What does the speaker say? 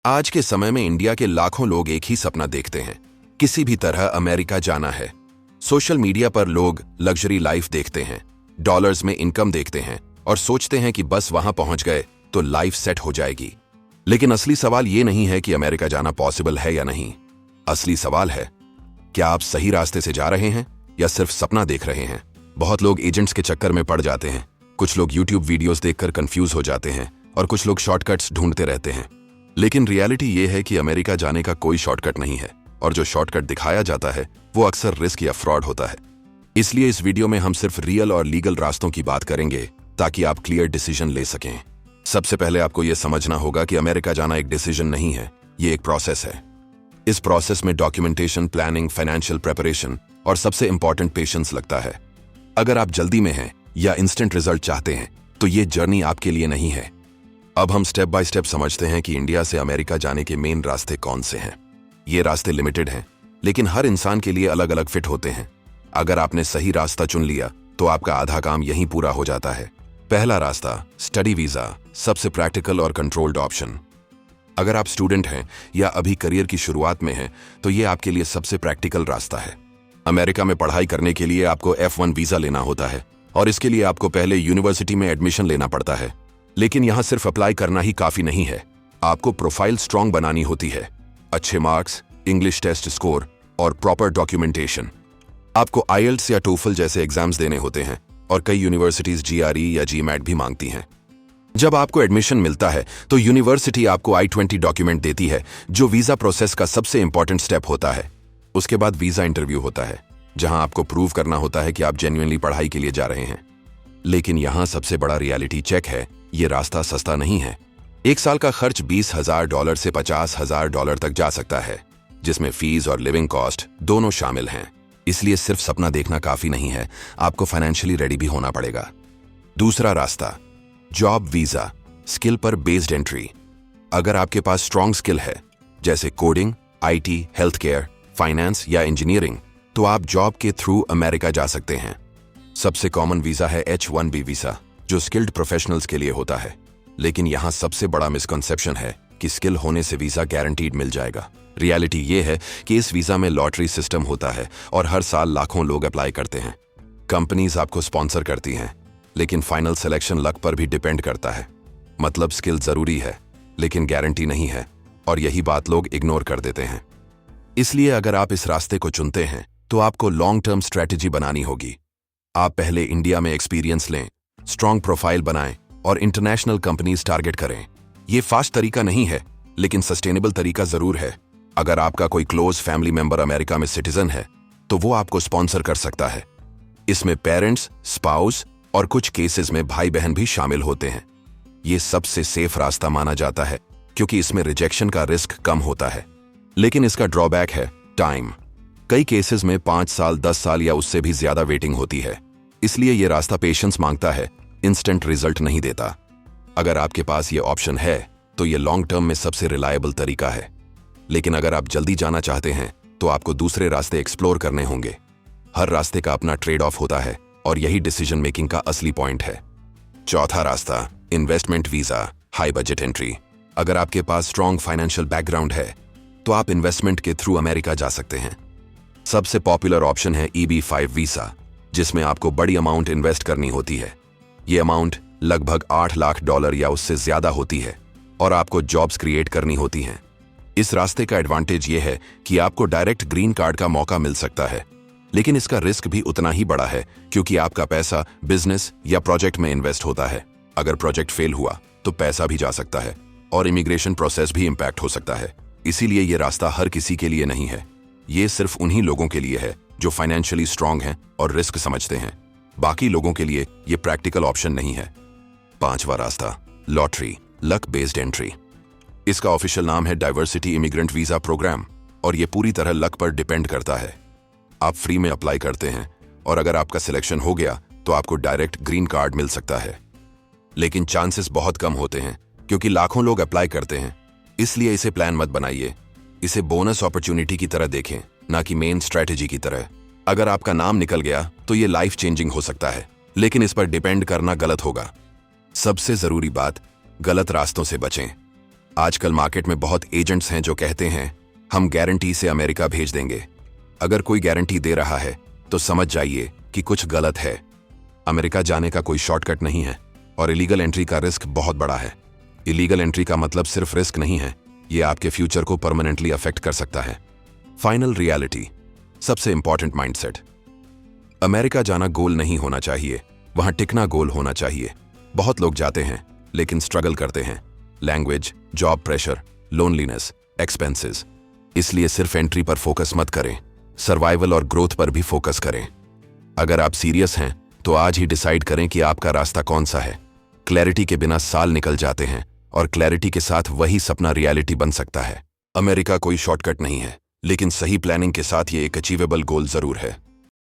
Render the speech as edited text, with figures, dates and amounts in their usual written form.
आज के समय में इंडिया के लाखों लोग एक ही सपना देखते हैं, किसी भी तरह अमेरिका जाना है। सोशल मीडिया पर लोग लग्जरी लाइफ देखते हैं, डॉलर्स में इनकम देखते हैं और सोचते हैं कि बस वहां पहुंच गए तो लाइफ सेट हो जाएगी। लेकिन असली सवाल ये नहीं है कि अमेरिका जाना पॉसिबल है या नहीं। असली सवाल है, क्या आप सही रास्ते से जा रहे हैं या सिर्फ सपना देख रहे हैं। बहुत लोग एजेंट्स के चक्कर में पड़ जाते हैं, कुछ लोग यूट्यूब वीडियोस देखकर कंफ्यूज हो जाते हैं और कुछ लोग शॉर्टकट्स ढूंढते रहते हैं। लेकिन रियलिटी ये है कि अमेरिका जाने का कोई शॉर्टकट नहीं है और जो शॉर्टकट दिखाया जाता है वो अक्सर रिस्क या फ्रॉड होता है। इसलिए इस वीडियो में हम सिर्फ रियल और लीगल रास्तों की बात करेंगे ताकि आप क्लियर डिसीजन ले सकें। सबसे पहले आपको यह समझना होगा कि अमेरिका जाना एक डिसीजन नहीं है, ये एक प्रोसेस है। इस प्रोसेस में डॉक्यूमेंटेशन, प्लानिंग, फाइनेंशियल प्रिपरेशन और सबसे इंपॉर्टेंट पेशेंस लगता है। अगर आप जल्दी में हैं या इंस्टेंट रिजल्ट चाहते हैं तो ये जर्नी आपके लिए नहीं है। अब हम स्टेप बाय स्टेप समझते हैं कि इंडिया से अमेरिका जाने के मेन रास्ते कौन से हैं। ये रास्ते लिमिटेड हैं, लेकिन हर इंसान के लिए अलग अलग फिट होते हैं। अगर आपने सही रास्ता चुन लिया तो आपका आधा काम यहीं पूरा हो जाता है। पहला रास्ता, स्टडी वीजा, सबसे प्रैक्टिकल और कंट्रोल्ड ऑप्शन। अगर आप स्टूडेंट हैं या अभी करियर की शुरुआत में हैं तो ये आपके लिए सबसे प्रैक्टिकल रास्ता है। अमेरिका में पढ़ाई करने के लिए आपको F1 वीजा लेना होता है और इसके लिए आपको पहले यूनिवर्सिटी में एडमिशन लेना पड़ता है। लेकिन यहां सिर्फ अप्लाई करना ही काफी नहीं है, आपको प्रोफाइल स्ट्रांग बनानी होती है। अच्छे मार्क्स, इंग्लिश टेस्ट स्कोर और प्रॉपर डॉक्यूमेंटेशन। आपको IELTS या TOEFL जैसे एग्जाम्स देने होते हैं और कई यूनिवर्सिटीज GRE या GMAT भी मांगती हैं। जब आपको एडमिशन मिलता है तो यूनिवर्सिटी आपको I-20 डॉक्यूमेंट देती है, जो वीजा प्रोसेस का सबसे इंपॉर्टेंट स्टेप होता है। उसके बाद वीजा इंटरव्यू होता है, जहां आपको प्रूव करना होता है कि आप जेन्युइनली पढ़ाई के लिए जा रहे हैं। लेकिन यहां सबसे बड़ा रियलिटी चेक है, ये रास्ता सस्ता नहीं है। एक साल का खर्च $20,000 से $50,000 तक जा सकता है, जिसमें फीस और लिविंग कॉस्ट दोनों शामिल हैं। इसलिए सिर्फ सपना देखना काफी नहीं है, आपको फाइनेंशियली रेडी भी होना पड़ेगा। दूसरा रास्ता, जॉब वीजा, स्किल पर बेस्ड एंट्री। अगर आपके पास स्ट्रॉन्ग स्किल है जैसे coding, IT, health care, finance या इंजीनियरिंग, तो आप जॉब के थ्रू अमेरिका जा सकते हैं। सबसे कॉमन वीजा है H-1B वीजा, जो स्किल्ड प्रोफेशनल्स के लिए होता है। लेकिन यहां सबसे बड़ा मिसकंसेप्शन है कि स्किल होने से वीजा गारंटीड मिल जाएगा। रियलिटी ये है कि इस वीजा में लॉटरी सिस्टम होता है और हर साल लाखों लोग अप्लाई करते हैं। कंपनीज आपको स्पॉन्सर करती हैं, लेकिन फाइनल सिलेक्शन लक पर भी डिपेंड करता है। मतलब स्किल जरूरी है लेकिन गारंटी नहीं है, और यही बात लोग इग्नोर कर देते हैं। इसलिए अगर आप इस रास्ते को चुनते हैं तो आपको लॉन्ग टर्म स्ट्रेटेजी बनानी होगी। आप पहले इंडिया में एक्सपीरियंस लें, स्ट्रॉन्ग प्रोफाइल बनाएं और इंटरनेशनल कंपनीज टारगेट करें। ये फास्ट तरीका नहीं है, लेकिन सस्टेनेबल तरीका जरूर है। अगर आपका कोई क्लोज फैमिली मेंबर अमेरिका में सिटीजन है तो वो आपको स्पॉन्सर कर सकता है। इसमें पेरेंट्स, स्पाउस और कुछ केसेस में भाई बहन भी शामिल होते हैं। ये सबसे सेफ रास्ता माना जाता है क्योंकि इसमें रिजेक्शन का रिस्क कम होता है। लेकिन इसका ड्रॉबैक है टाइम। कई केसेस में 5 साल, 10 साल या उससे भी ज्यादा वेटिंग होती है। इसलिए यह रास्ता पेशेंस मांगता है, इंस्टेंट रिजल्ट नहीं देता। अगर आपके पास ये ऑप्शन है तो ये लॉन्ग टर्म में सबसे रिलायबल तरीका है। लेकिन अगर आप जल्दी जाना चाहते हैं तो आपको दूसरे रास्ते एक्सप्लोर करने होंगे। हर रास्ते का अपना ट्रेड ऑफ होता है और यही डिसीजन मेकिंग का असली पॉइंट है। चौथा रास्ता, investment visa, high budget entry. अगर आपके पास स्ट्रॉन्ग फाइनेंशियल बैकग्राउंड है तो आप इन्वेस्टमेंट के थ्रू अमेरिका जा सकते हैं। सबसे पॉपुलर ऑप्शन है EB-5 वीजा, जिसमें आपको बड़ी अमाउंट इन्वेस्ट करनी होती है। ये अमाउंट लगभग $8 लाख या उससे ज्यादा होती है और आपको जॉब्स क्रिएट करनी होती हैं। इस रास्ते का एडवांटेज ये है कि आपको डायरेक्ट ग्रीन कार्ड का मौका मिल सकता है, लेकिन इसका रिस्क भी उतना ही बड़ा है क्योंकि आपका पैसा बिजनेस या प्रोजेक्ट में इन्वेस्ट होता है। अगर प्रोजेक्ट फेल हुआ तो पैसा भी जा सकता है और इमिग्रेशन प्रोसेस भी इंपैक्ट हो सकता है। इसीलिए ये रास्ता हर किसी के लिए नहीं है। ये सिर्फ उन्हीं लोगों के लिए है जो फाइनेंशियली स्ट्रांग हैं और रिस्क समझते हैं। बाकी लोगों के लिए ये प्रैक्टिकल ऑप्शन नहीं है। पांचवा रास्ता, लॉटरी, लक बेस्ड एंट्री। इसका ऑफिशियल नाम है डाइवर्सिटी इमिग्रेंट वीजा प्रोग्राम और ये पूरी तरह लक पर डिपेंड करता है। आप फ्री में अप्लाई करते हैं और अगर आपका सिलेक्शन हो गया तो आपको डायरेक्ट ग्रीन कार्ड मिल सकता है। लेकिन चांसेस बहुत कम होते हैं क्योंकि लाखों लोग अप्लाई करते हैं। इसलिए इसे प्लान मत बनाइए, इसे बोनस अपॉर्चुनिटी की तरह देखें, ना कि मेन स्ट्रेटेजी की तरह। अगर आपका नाम निकल गया तो ये लाइफ चेंजिंग हो सकता है, लेकिन इस पर डिपेंड करना गलत होगा। सबसे जरूरी बात, गलत रास्तों से बचें। आजकल मार्केट में बहुत एजेंट्स हैं जो कहते हैं हम गारंटी से अमेरिका भेज देंगे। अगर कोई गारंटी दे रहा है तो समझ जाइए कि कुछ गलत है। अमेरिका जाने का कोई शॉर्टकट नहीं है और इलीगल एंट्री का रिस्क बहुत बड़ा है। इलीगल एंट्री का मतलब सिर्फ रिस्क नहीं है, ये आपके फ्यूचर को परमानेंटली अफेक्ट कर सकता है। फाइनल रियलिटी, सबसे इंपॉर्टेंट माइंडसेट। अमेरिका जाना गोल नहीं होना चाहिए, वहां टिकना गोल होना चाहिए। बहुत लोग जाते हैं लेकिन स्ट्रगल करते हैं। Language, job pressure, loneliness, expenses. इसलिए सिर्फ एंट्री पर फोकस मत करें, सर्वाइवल और ग्रोथ पर भी फोकस करें। अगर आप सीरियस हैं तो आज ही डिसाइड करें कि आपका रास्ता कौन सा है। क्लैरिटी के बिना साल निकल जाते हैं और क्लैरिटी के साथ वही सपना रियलिटी बन सकता है। अमेरिका कोई शॉर्टकट नहीं है, लेकिन सही प्लानिंग के साथ ये एक अचीवेबल गोल जरूर है।